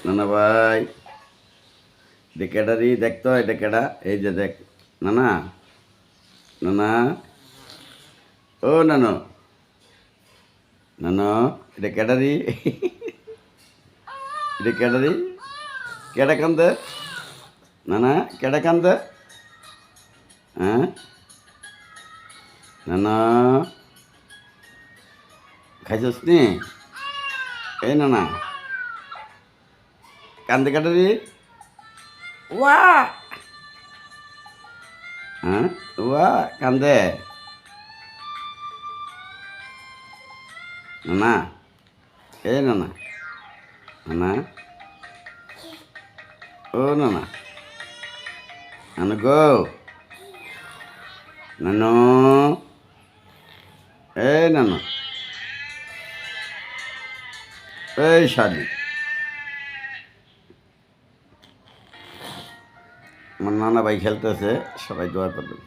নানা ভাই ডেকেডারি দেখতো এটা কেডা এই যে দেখ নানা নানা ও নানো নানো এটা কেডারি এটা কেডারি কেডা কান্দে নানা কেডা কান্দে হ্যাঁ নানা খাইছস নি এই নানা কান্দে কেডারি ওয়া হ্যাঁ ওয়া কান্দে নানা এই নানা নানা ও নানা নানা গো নানো এই নানা এই শালি আমার নানা ভাই খেলতেছে সবাই দোয়া করবেন।